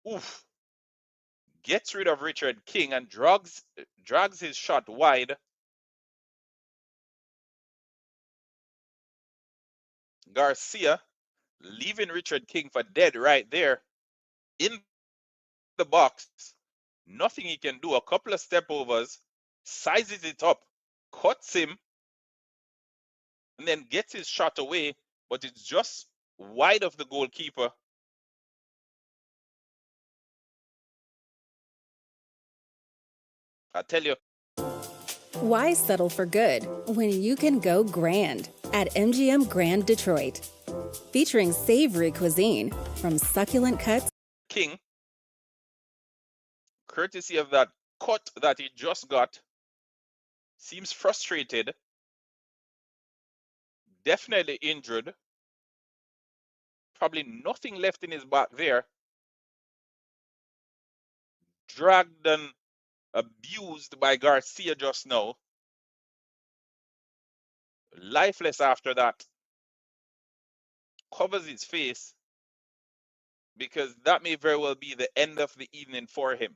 Oof. Gets rid of Richard King and drags his shot wide. Garcia leaving Richard King for dead right there in the box. Nothing he can do. A couple of step overs, sizes it up, cuts him, and then gets his shot away, but it's just wide of the goalkeeper. I tell you. Why settle for good when you can go grand at MGM Grand Detroit? Featuring savory cuisine from succulent cuts. King, courtesy of that cut that he just got, seems frustrated, definitely injured, probably nothing left in his back there, dragged and abused by Garcia just now, lifeless after that, covers his face because that may very well be the end of the evening for him.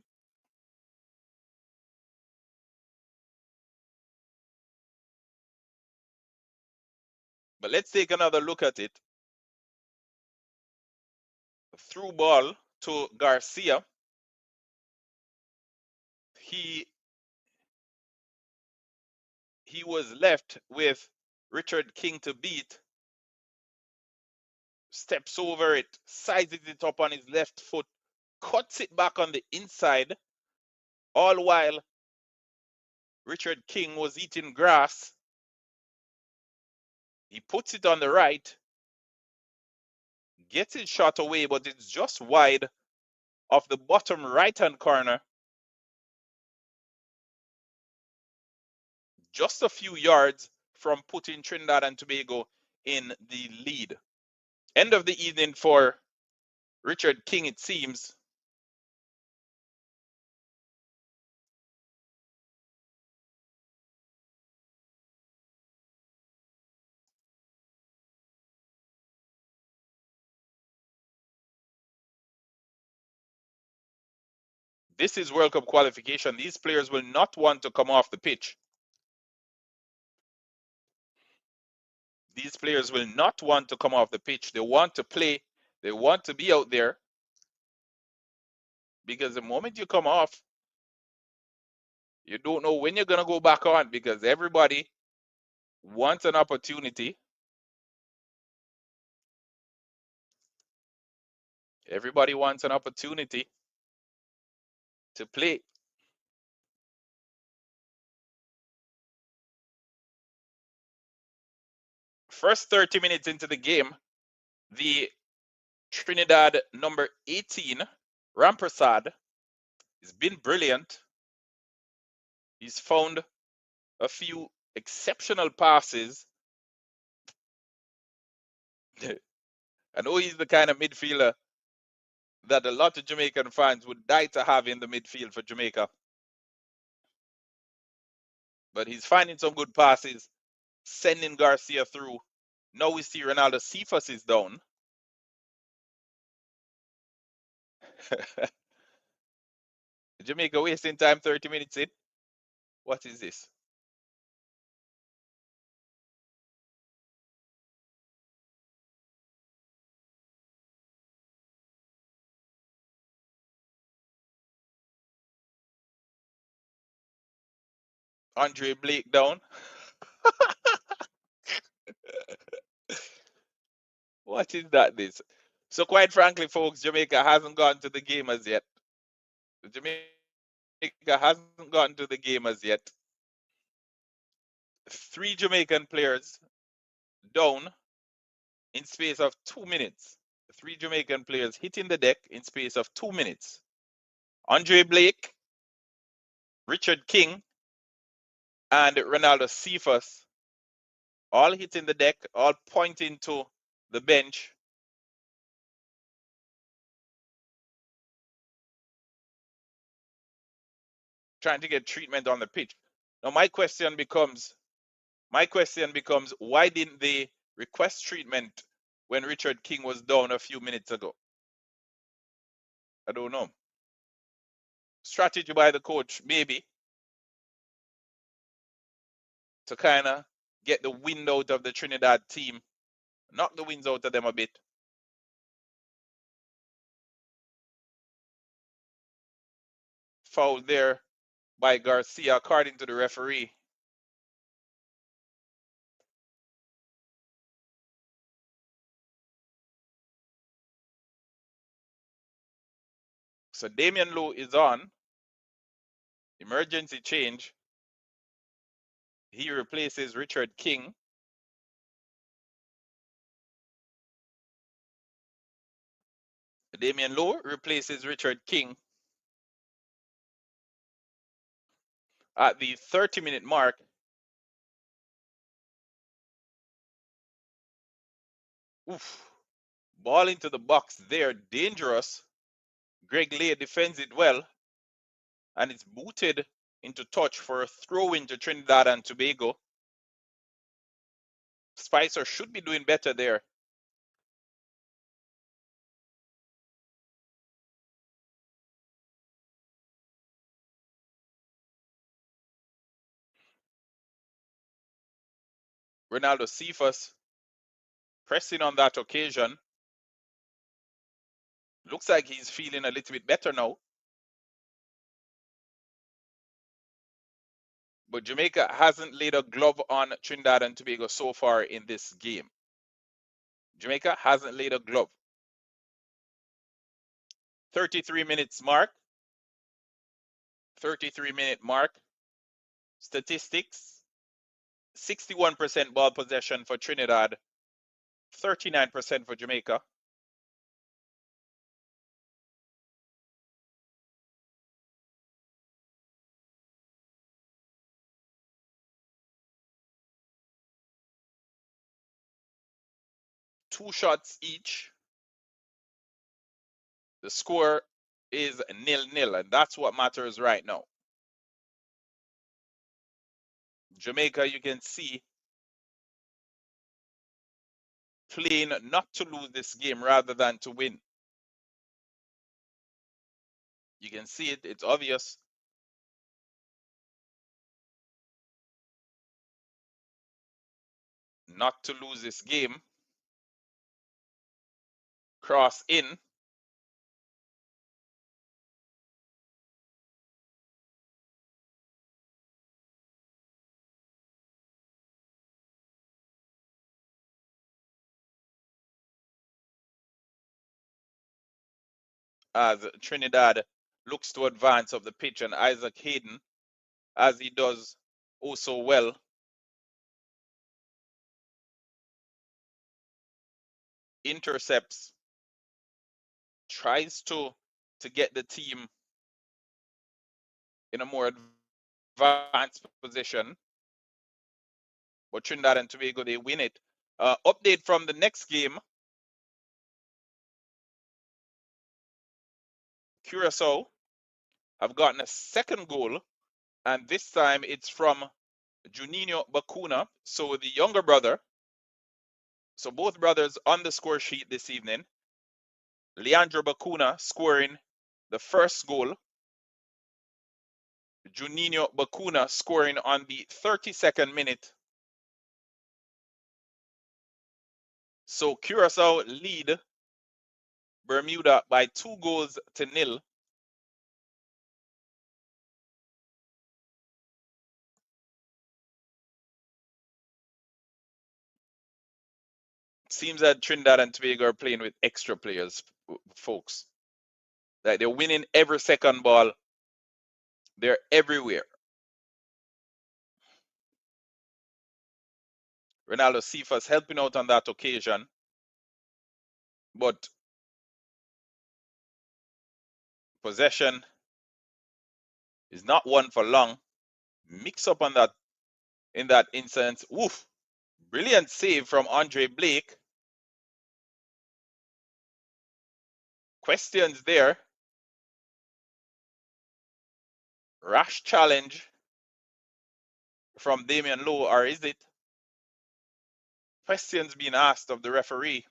But let's take another look at it. Through ball to Garcia. He was left with Richard King to beat. Steps over it, sizes it up on his left foot, cuts it back on the inside, all while Richard King was eating grass. He puts it on the right, gets his shot away, but it's just wide of the bottom right-hand corner. Just a few yards from putting Trinidad and Tobago in the lead. End of the evening for Richard King, it seems. This is World Cup qualification. These players will not want to come off the pitch. These players will not want to come off the pitch. They want to play. They want to be out there. Because the moment you come off, you don't know when you're going to go back on because everybody wants an opportunity. Everybody wants an opportunity to play. First 30 minutes into the game, the Trinidad number 18, Rampersad, has been brilliant. He's found a few exceptional passes. I know he's the kind of midfielder that a lot of Jamaican fans would die to have in the midfield for Jamaica. But he's finding some good passes, sending Garcia through. Now we see Ronaldo Cephas is down. Jamaica wasting time 30 minutes in. What is this? Andre Blake down. What is that this? So quite frankly, folks, Jamaica hasn't gone to the game as yet. Jamaica hasn't gone to the game as yet. 3 Jamaican players down in space of 2 minutes. 3 Jamaican players hitting the deck in space of 2 minutes. Andre Blake, Richard King, and Ronaldo Cephas all hitting the deck, all pointing to the bench. Trying to get treatment on the pitch. Now my question becomes, why didn't they request treatment when Richard King was down a few minutes ago? I don't know. Strategy by the coach, maybe, to kind of get the wind out of the Trinidad team, knock the winds out of them a bit. Foul there by Garcia, according to the referee. So Damian Lowe is on. Emergency change. He replaces Richard King. Damian Lowe replaces Richard King at the 30-minute mark. Oof. Ball into the box there. Dangerous. Greg Lay defends it well. And it's booted into touch for a throw into Trinidad and Tobago. Spicer should be doing better there. Ronaldo Cephas pressing on that occasion. Looks like he's feeling a little bit better now. But Jamaica hasn't laid a glove on Trinidad and Tobago so far in this game. Jamaica hasn't laid a glove. 33 minutes mark. 33-minute mark. Statistics. 61% ball possession for Trinidad. 39% for Jamaica. Two shots each. The score is 0-0, and that's what matters right now. Jamaica, you can see, playing not to lose this game rather than to win. You can see it, it's obvious. Not to lose this game. Cross in. As Trinidad looks to advance up the pitch, and Isaac Hayden, as he does oh so well, intercepts, tries to get the team in a more advanced position. But Trinidad and Tobago, they win it. Update from the next game. Curacao have gotten a second goal, and this time it's from Juninho Bacuna, so the younger brother. So both brothers on the score sheet this evening. Leandro Bacuna scoring the first goal. Juninho Bacuna scoring on the 32nd minute. So Curacao lead Bermuda by 2-0. Seems that Trinidad and Tobago are playing with extra players, folks. Like they're winning every second ball. They're everywhere. Ronaldo Cephas helping out on that occasion. But possession is not one for long. Mix up on that in that instance. Woof. Brilliant save from Andre Blake. Questions there. Rash challenge from Damian Lowe, or is it? Questions being asked of the referee.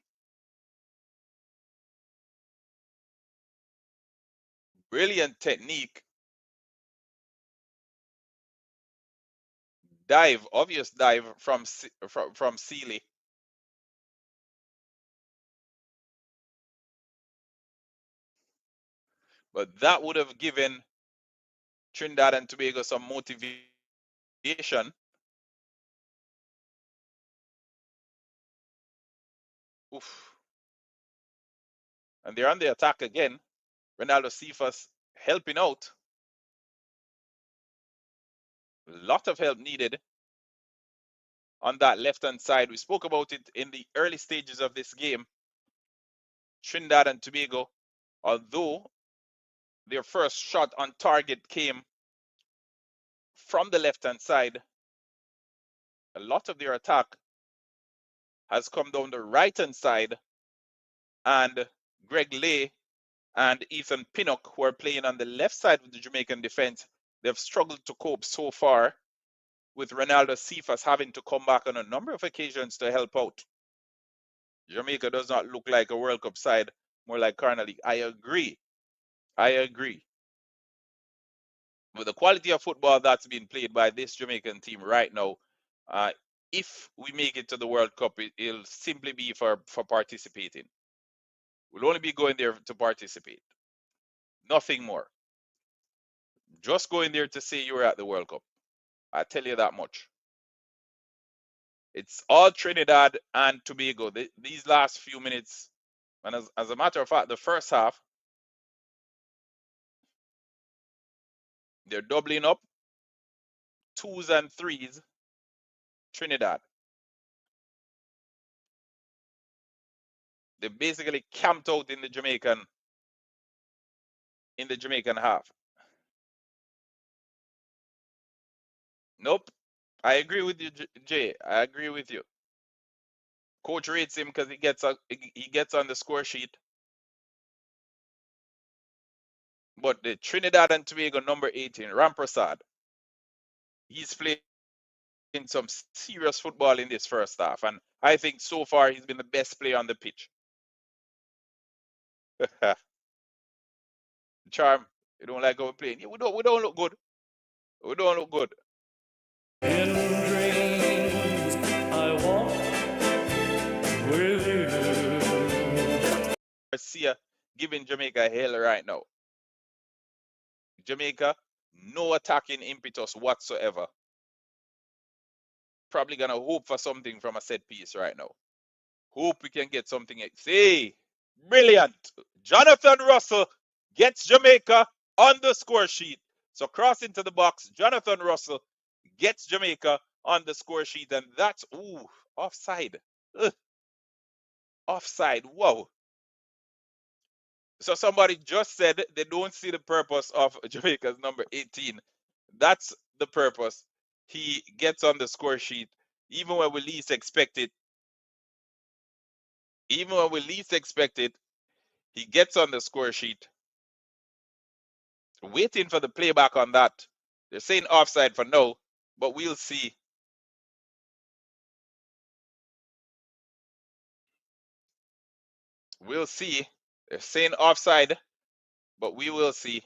Brilliant technique. Dive, obvious dive from Sealy. But that would have given Trinidad and Tobago some motivation. Oof. And they're on the attack again. Ronaldo Cephas helping out. A lot of help needed on that left-hand side. We spoke about it in the early stages of this game. Trinidad and Tobago, although their first shot on target came from the left-hand side, a lot of their attack has come down the right-hand side, and Greg Lay and Ethan Pinnock, who are playing on the left side of the Jamaican defense, they've struggled to cope so far, with Ronaldo Cephas having to come back on a number of occasions to help out. Jamaica does not look like a World Cup side, more like Carnegie League. I agree. But the quality of football that's being played by this Jamaican team right now, if we make it to the World Cup, it'll simply be for participating. We'll only be going there to participate. Nothing more. Just going there to say you were at the World Cup. I tell you that much. It's all Trinidad and Tobago. These last few minutes, and as a matter of fact, the first half, they're doubling up, 2s and 3s, Trinidad. They basically camped out in the Jamaican half. Nope. I agree with you, Jay. I agree with you. Coach rates him because he gets on the score sheet. But the Trinidad and Tobago number 18, Ramprasad, he's playing some serious football in this first half, and I think so far he's been the best player on the pitch. Charm, you don't like how we're playing? Yeah, we don't look good. We don't look good. In dreams, I walk with you. Garcia giving Jamaica hell right now. Jamaica, no attacking impetus whatsoever. Probably gonna hope for something from a set piece right now. Hope we can get something. See, brilliant. Jonathan Russell gets Jamaica on the score sheet. So cross into the box. Jonathan Russell gets Jamaica on the score sheet, and that's offside. Ugh, offside. Whoa. So somebody just said they don't see the purpose of Jamaica's number 18. That's the purpose. He gets on the score sheet even when we least expect it. Even when we least expect it, he gets on the score sheet. Waiting for the playback on that. They're saying offside for now, but we'll see. We'll see. They're saying offside, but we will see.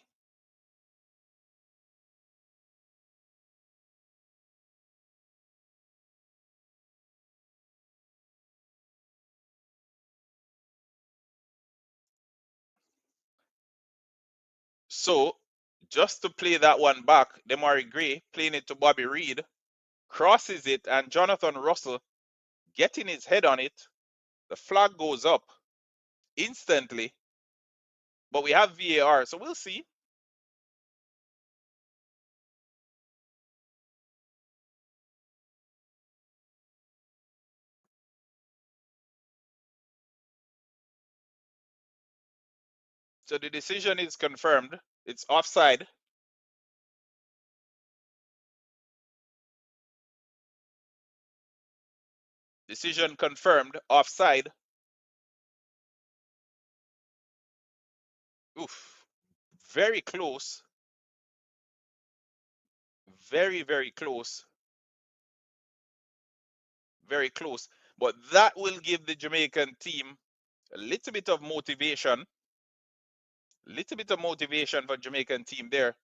So, just to play that one back, Demari Gray playing it to Bobby Reed, crosses it, and Jonathan Russell getting his head on it. The flag goes up instantly, but we have VAR, so we'll see. So the decision is confirmed. It's offside. Decision confirmed. Offside. Oof. Very close. Very, very close. Very close. But that will give the Jamaican team a little bit of motivation. Little bit of motivation for Jamaican team there.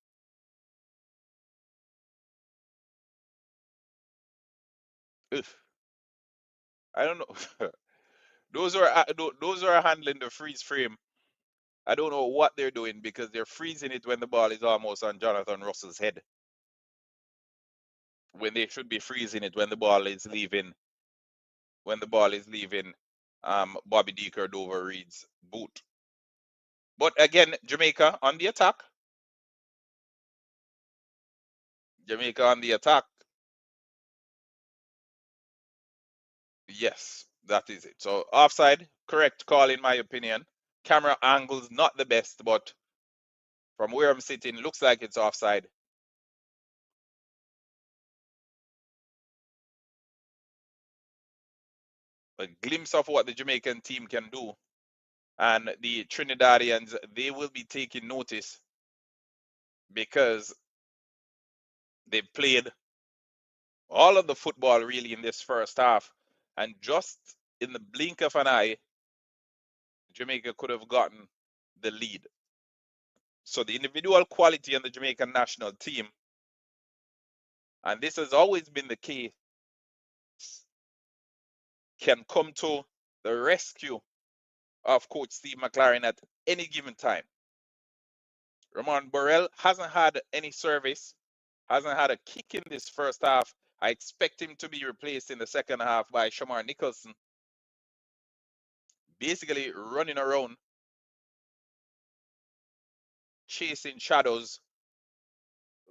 Ugh, I don't know. Those are handling the freeze frame. I don't know what they're doing because they're freezing it when the ball is almost on Jonathan Russell's head. When they should be freezing it when the ball is leaving Bobby Deaker Dover Reed's boot. But again, Jamaica on the attack. Jamaica on the attack. Yes, that is it. So offside, correct call in my opinion. Camera angle's not the best, but from where I'm sitting, looks like it's offside. A glimpse of what the Jamaican team can do. And the Trinidadians, they will be taking notice because they played all of the football really in this first half. And just in the blink of an eye, Jamaica could have gotten the lead. So the individual quality on the Jamaican national team, and this has always been the case, can come to the rescue of Coach Steve McLaren at any given time. Ramon Burrell hasn't had any service, hasn't had a kick in this first half. I expect him to be replaced in the second half by Shamar Nicholson, basically running around, chasing shadows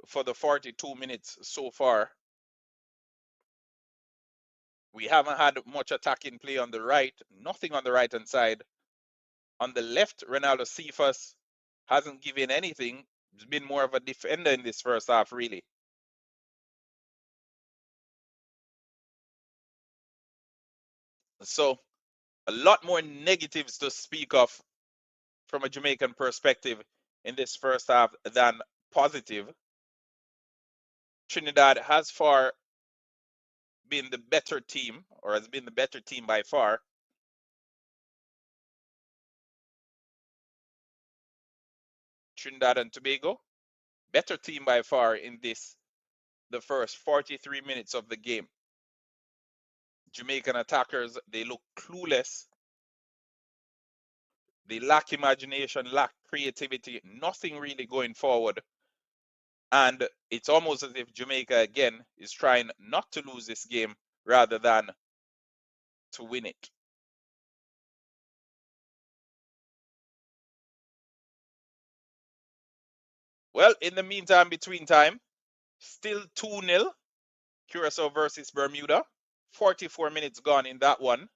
for the 42 minutes so far. We haven't had much attacking play on the right, nothing on the right-hand side. On the left, Ronaldo Cephas hasn't given anything. He's been more of a defender in this first half, really. So a lot more negatives to speak of from a Jamaican perspective in this first half than positive. Trinidad has far been the better team, or has been the better team by far. Trinidad and Tobago, better team by far in the first 43 minutes of the game. Jamaican attackers, they look clueless. They lack imagination, lack creativity, nothing really going forward. And it's almost as if Jamaica, again, is trying not to lose this game rather than to win it. Well, in the meantime, between time, still 2-0, Curacao versus Bermuda. 44 minutes gone in that one.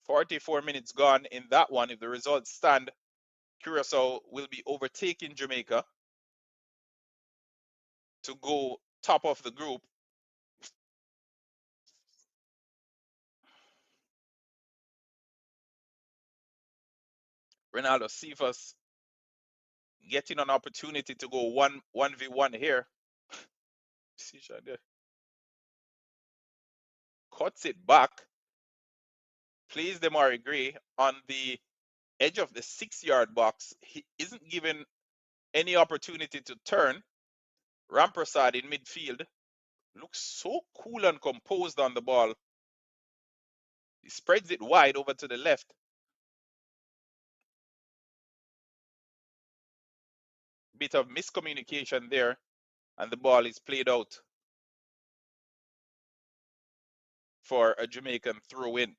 44 minutes gone in that one. If the results stand, Curacao will be overtaking Jamaica to go top of the group. Ronaldo Cephas getting an opportunity to go 1v1 here. See, cuts it back, plays Demari Gray on the edge of the 6-yard box. He isn't given any opportunity to turn. Rampersad in midfield looks so cool and composed on the ball. He spreads it wide over to the left. Bit of miscommunication there, and the ball is played out for a Jamaican throw in.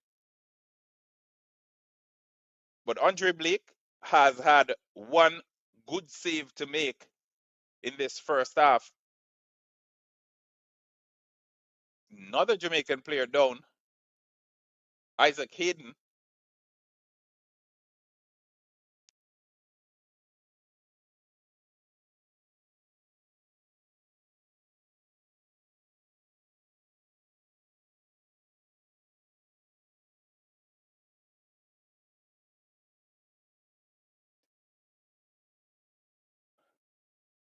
But Andre Blake has had one good save to make in this first half. Another Jamaican player down, Isaac Hayden.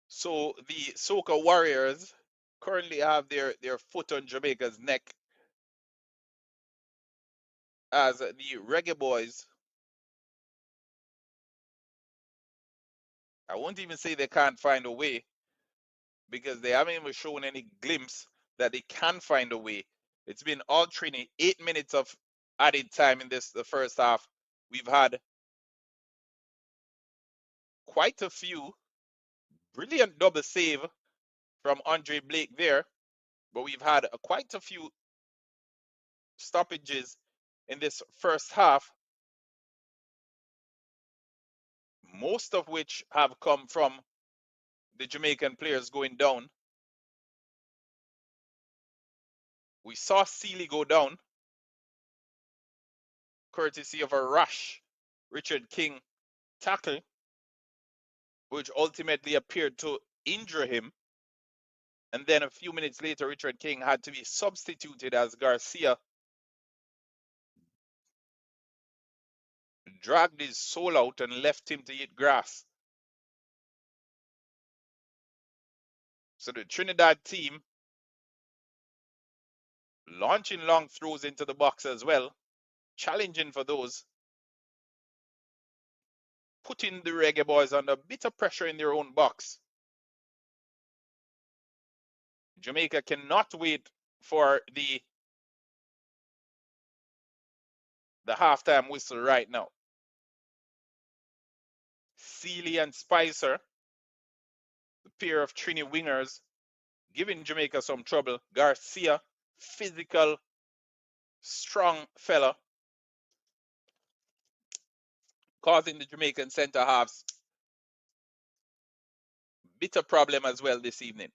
So the Soca Warriors currently have their foot on Jamaica's neck as the Reggae Boys I won't even say they can't find a way because they haven't even shown any glimpse that they can find a way. It's been all Trini, 8 minutes of added time in the first half. We've had quite a few brilliant double save from Andre Blake there, but we've had quite a few stoppages in this first half, most of which have come from the Jamaican players going down. We saw Sealy go down, courtesy of a rash Richard King tackle, which ultimately appeared to injure him. And then a few minutes later, Richard King had to be substituted as Garcia dragged his soul out and left him to eat grass. So the Trinidad team launching long throws into the box as well, challenging for those, putting the Reggae Boys under a bit of pressure in their own box. Jamaica cannot wait for the halftime whistle right now. Sealy and Spicer, the pair of Trini wingers, giving Jamaica some trouble. Garcia, physical, strong fella, causing the Jamaican centre halves bit of problem as well this evening.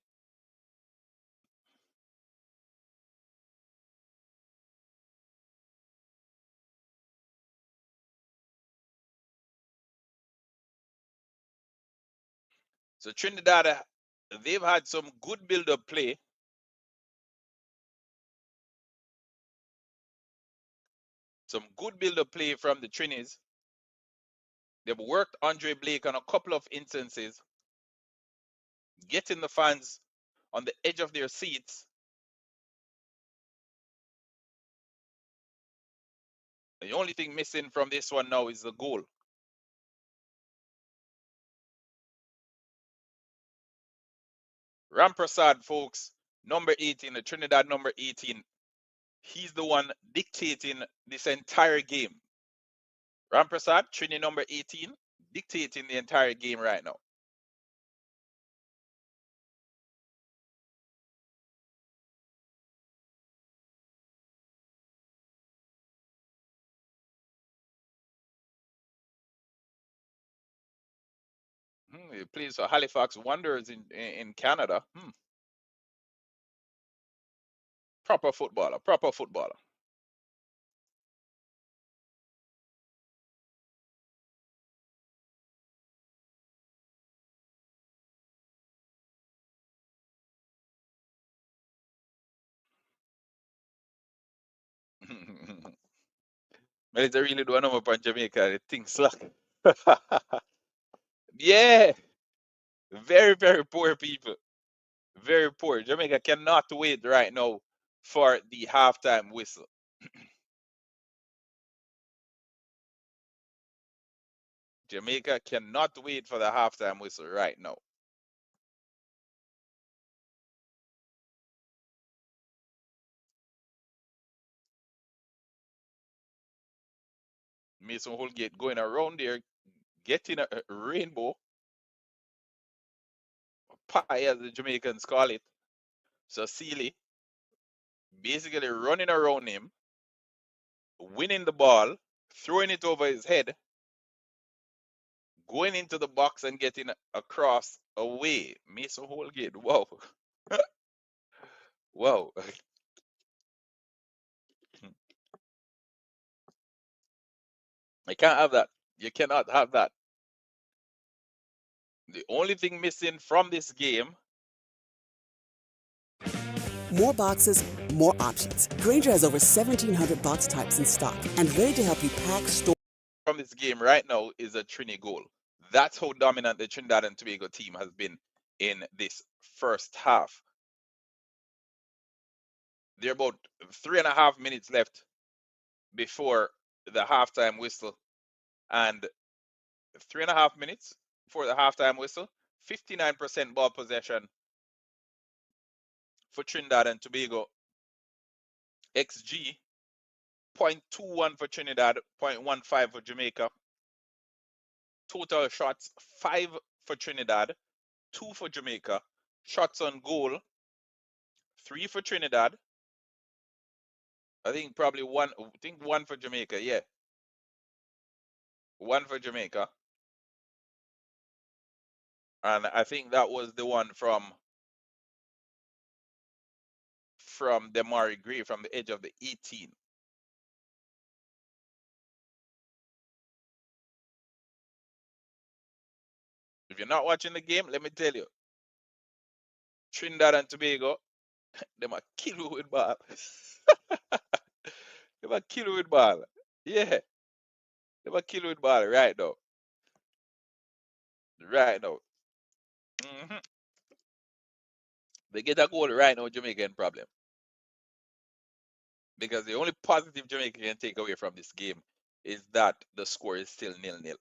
So Trinidad, they've had some good build-up play. Some good build-up play from the Trinis. They've worked Andre Blake on a couple of instances, getting the fans on the edge of their seats. The only thing missing from this one now is the goal. Ramprasad, folks, number 18, the Trinidad number 18, he's the one dictating this entire game. Ramprasad, Trini number 18, dictating the entire game right now. He plays for Halifax Wanderers in Canada. Proper footballer, proper footballer. But it's really the one up on Jamaica. The thing slack. Yeah, very, very poor people. Very poor. Jamaica cannot wait right now for the halftime whistle. Jamaica cannot wait for the halftime whistle right now. Mason Holgate going around there, getting a rainbow pie, as the Jamaicans call it. So Sealy basically running around him, winning the ball, throwing it over his head, going into the box and getting across away. Mason Holgate, wow. Wow. I can't have that. You cannot have that. The only thing missing from this game. More boxes, more options. Grainger has over 1,700 box types in stock and ready to help you pack, store. From this game right now is a Trini goal. That's how dominant the Trinidad and Tobago team has been in this first half. There are about 3.5 minutes left before the halftime whistle. And 3.5 minutes, for the halftime whistle. 59% ball possession for Trinidad and Tobago. XG 0.21 for Trinidad, 0.15 for Jamaica. Total shots 5 for Trinidad, 2 for Jamaica. Shots on goal 3 for Trinidad. I think probably one for Jamaica, yeah. One for Jamaica. And I think that was the one from Demari Gray from the edge of the 18. If you're not watching the game, let me tell you, Trinidad and Tobago, they might kill you with ball. They might kill you with ball. Yeah, they might kill you with ball right now. Right now. hmm They get a goal right now, Jamaican problem. Because the only positive Jamaica can take away from this game is that the score is still 0-0.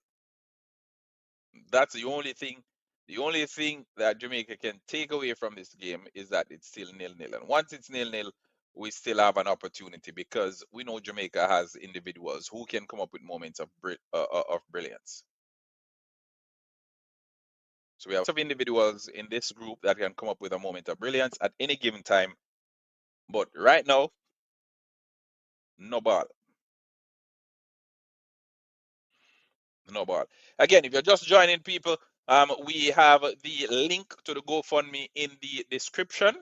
That's the only thing. The only thing that Jamaica can take away from this game is that it's still 0-0. And once it's 0-0, we still have an opportunity because we know Jamaica has individuals who can come up with moments of brilliance. So we have some individuals in this group that can come up with a moment of brilliance at any given time. But right now, no ball. No ball. Again, if you're just joining people, we have the link to the GoFundMe in the description.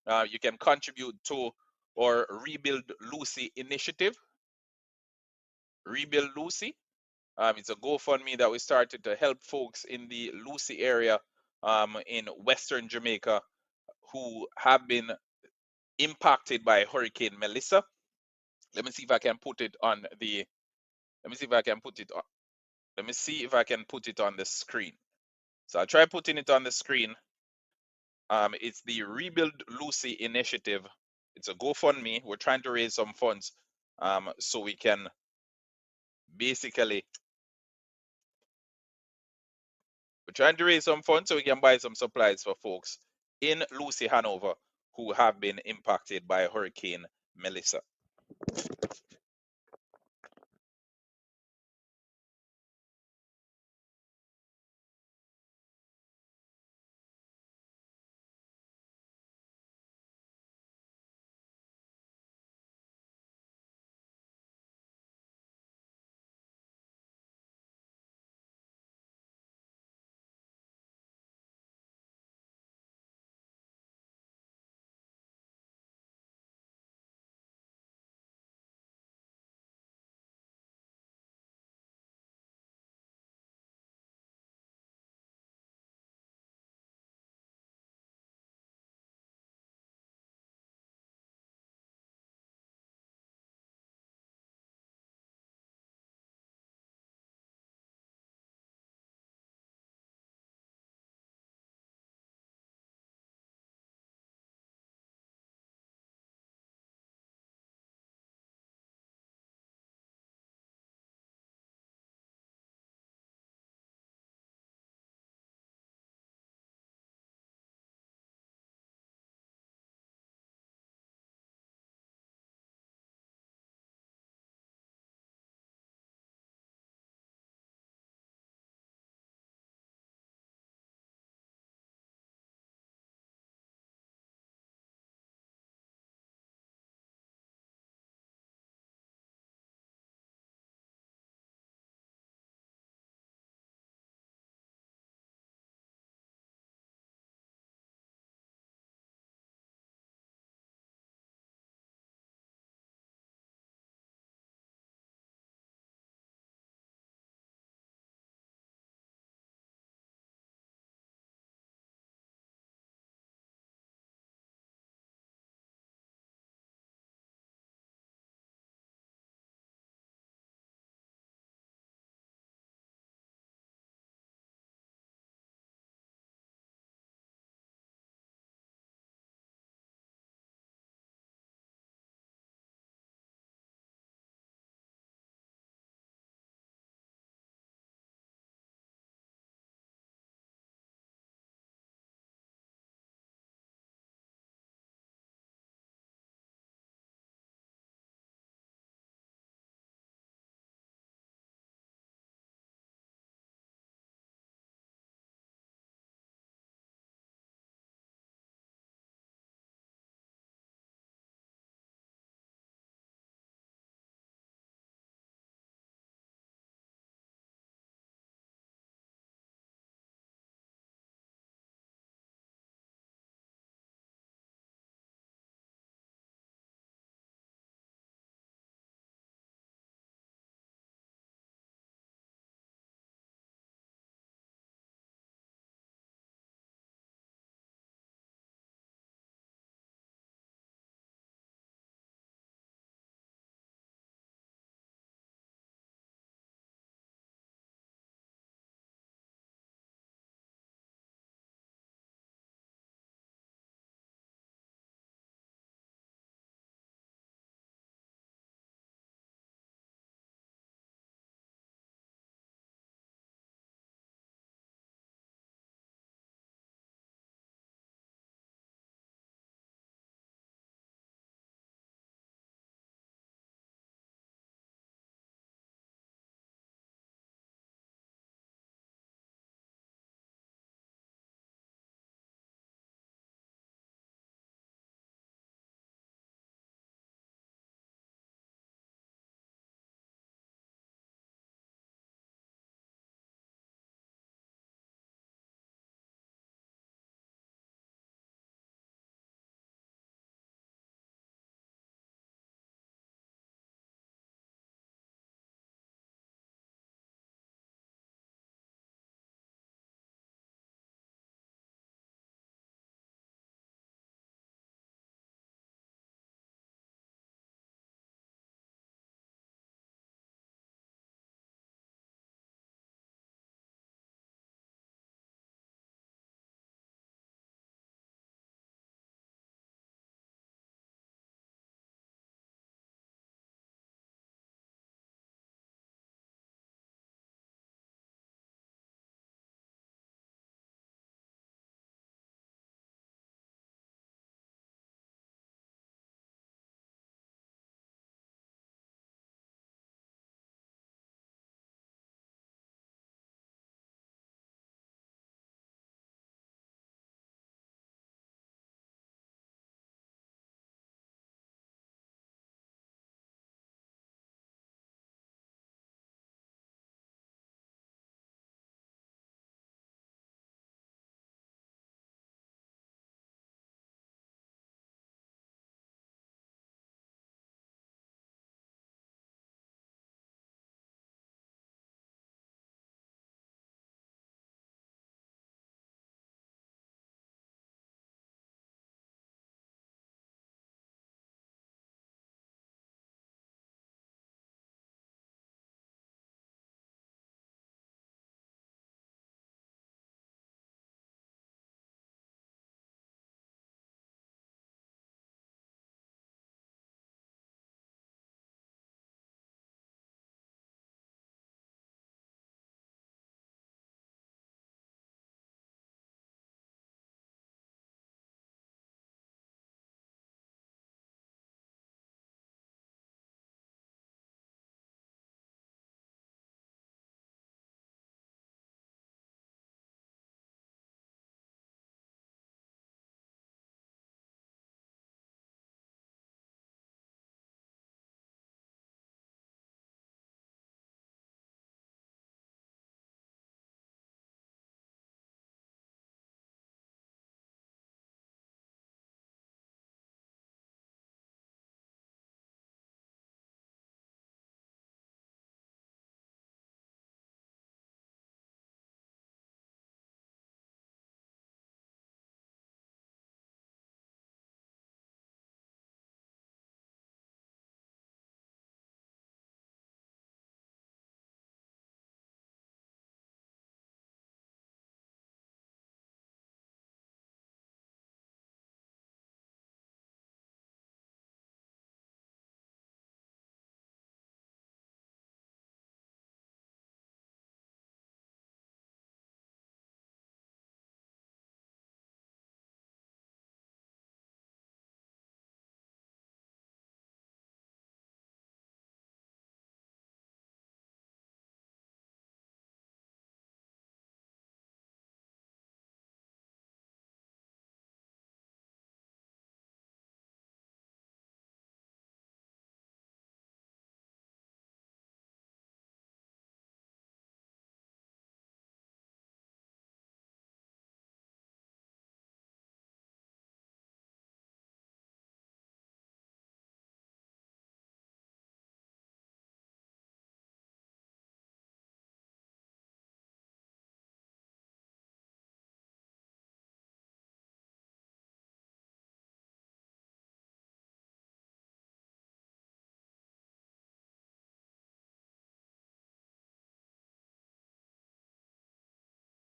You can contribute to our Rebuild Lucy initiative. Rebuild Lucy. It's a GoFundMe that we started to help folks in the Lucy area in Western Jamaica who have been impacted by Hurricane Melissa. Let me see if I can put it on the. Let me see if I can put it on. Let me see if I can put it on the screen. So I'll try putting it on the screen. It's the Rebuild Lucy initiative. It's a GoFundMe. We're trying to raise some funds so we can basically, we're trying to raise some funds so we can buy some supplies for folks in Lucy, Hanover, who have been impacted by Hurricane Melissa.